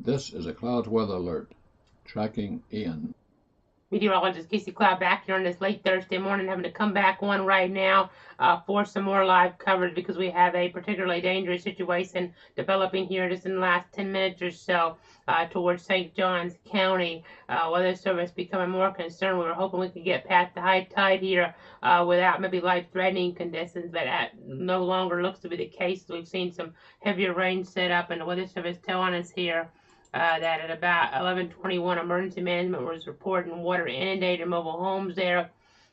This is a cloud weather alert. Tracking Ian. Meteorologist Casey Cloud back here on this late Thursday morning, having to come back on right now for some more live coverage because we have a particularly dangerous situation developing here just in the last 10 minutes or so towards St. Johns County. Weather Service becoming more concerned. We were hoping we could get past the high tide here without maybe life-threatening conditions, but that no longer looks to be the case. We've seen some heavier rain set up, and the Weather Service telling us here that at about 11:21, emergency management was reporting water inundated mobile homes there,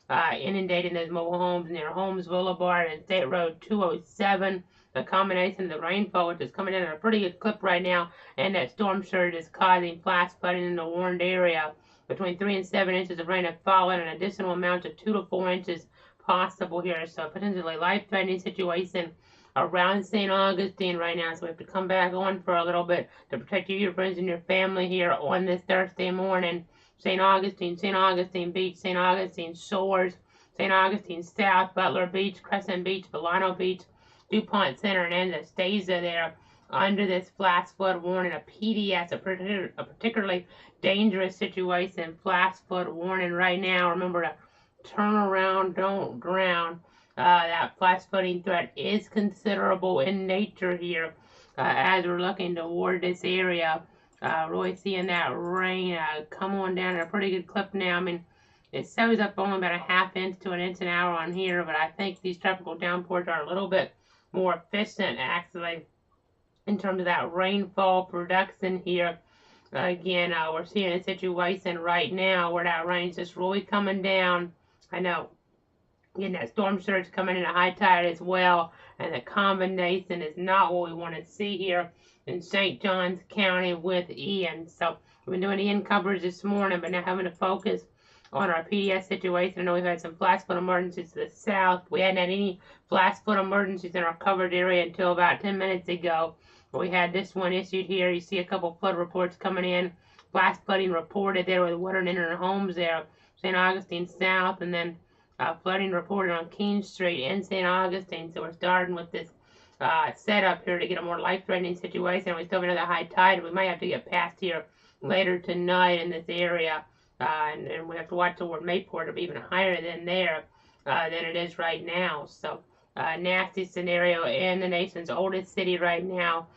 inundating those mobile homes near Holmes Boulevard and State Road 207. The combination of the rainfall, which is coming in at a pretty good clip right now, and that storm surge is causing flash flooding in the warned area. Between 3 and 7 inches of rain have fallen, and additional amounts of 2 to 4 inches possible here. So potentially life-threatening situation around St. Augustine right now, so we have to come back on for a little bit to protect you, your friends, and your family here on this Thursday morning. St. Augustine Beach, St. Augustine Shores, St. Augustine South, Butler Beach, Crescent Beach, Volano Beach, DuPont Center, and Anastasia there under this flash flood warning, a PDS, a particularly dangerous situation, flash flood warning right now. Remember to turn around, don't drown. That flash flooding threat is considerable in nature here as we're looking toward this area. Really seeing that rain come on down at a pretty good clip now. I mean, it shows up only about a ½ inch to an inch an hour on here, but I think these tropical downpours are a little bit more efficient, actually, in terms of that rainfall production here. Again, we're seeing a situation right now where that rain's just really coming down. I know. Again, that storm surge coming in at high tide as well, and the combination is not what we want to see here in St. Johns County with Ian. So we've been doing Ian coverage this morning, but now having to focus on our PDS situation. I know we've had some flash flood emergencies to the south. We hadn't had any flash flood emergencies in our covered area until about 10 minutes ago. But we had this one issued here. You see a couple flood reports coming in. Flash flooding reported there with water entering homes there, St. Augustine South, and then flooding reported on Keene Street in St. Augustine. So we're starting with this setup here to get a more life-threatening situation. We still have another high tide. We might have to get past here later tonight in this area. And we have to watch toward Mayport. It'll be even higher than there than it is right now. So nasty scenario in the nation's oldest city right now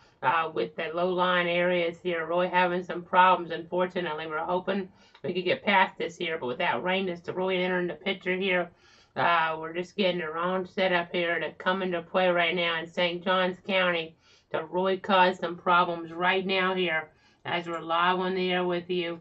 with the low-lying areas here really having some problems. Unfortunately, we're hoping we could get past this here, but with that rain that's really entering the picture here, we're just getting the wrong setup here to come into play right now in St. Johns County to really cause some problems right now here as we're live on the air with you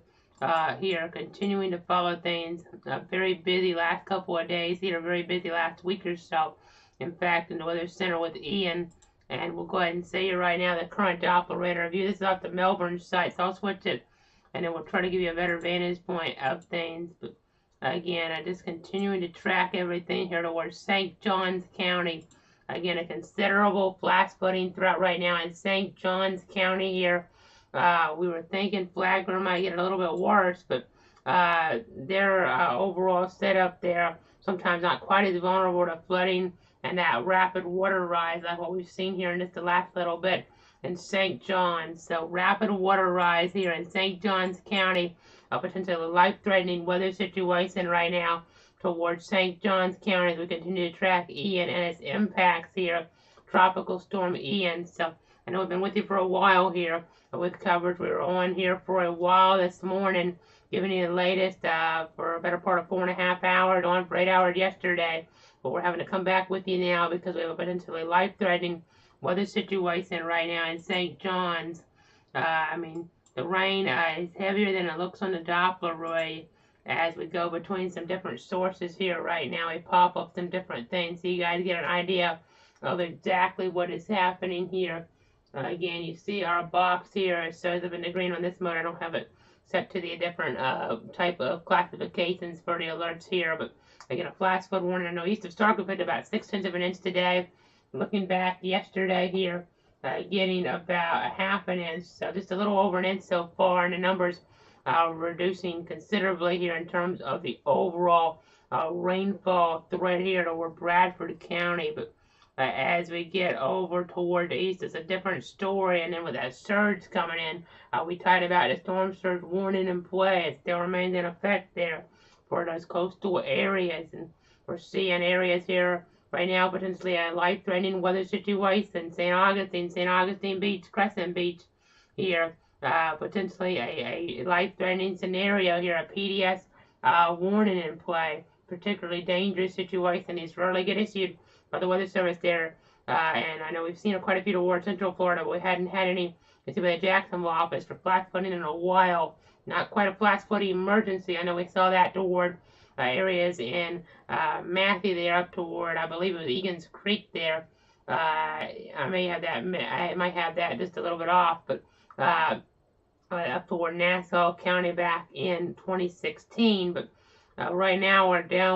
here, continuing to follow things. Very busy last couple of days here, very busy last week or so. In fact, in the Weather Center with Ian, and we'll go ahead and say right now the current Doppler radar view. This is off the Melbourne site, so I'll switch it, and then we'll try to give you a better vantage point of things. But again, I'm just continuing to track everything here towards St. Johns County. Again, a considerable flash flooding threat right now in St. Johns County here. We were thinking Flagler might get a little bit worse, but their overall setup there sometimes not quite as vulnerable to flooding and that rapid water rise like what we've seen here in just the last little bit in St. John's. So rapid water rise here in St. Johns County, a potentially life-threatening weather situation right now towards St. Johns County as we continue to track Ian and its impacts here, Tropical Storm Ian. So I know we've been with you for a while here with coverage. We were on here for a while this morning, giving you the latest for a better part of 4.5 hours, on for 8 hours yesterday. But we're having to come back with you now because we have a potentially life-threatening weather situation right now in St. John's. I mean, the rain is heavier than it looks on the Doppler ray as we go between some different sources here right now. We pop up some different things so you guys get an idea of exactly what is happening here. Again, you see our box here. It shows up in the green on this mode. I don't have it set to the different type of classifications for the alerts here, but again, a flash flood warning. I know east of Starkville hit about 6/10 of an inch today. Looking back yesterday here, getting about a ½ an inch, so just a little over an inch so far, and the numbers reducing considerably here in terms of the overall rainfall threat here toward Bradford County. But as we get over toward the east, it's a different story. And then with that surge coming in, we talked about the storm surge warning in play. It still remains in effect there for those coastal areas. And we're seeing areas here right now potentially a life-threatening weather situation. St. Augustine Beach, Crescent Beach here. Potentially a life-threatening scenario here, a PDS warning in play. Particularly dangerous situation. These rarely get issued by the Weather Service there. And I know we've seen quite a few toward Central Florida, but we hadn't had any by the Jacksonville office for flash flooding in a while. Not quite a flash flooding emergency. I know we saw that toward areas in Matthew there up toward, I believe it was Egan's Creek there. I might have that just a little bit off, but up toward Nassau County back in 2016. But right now we're down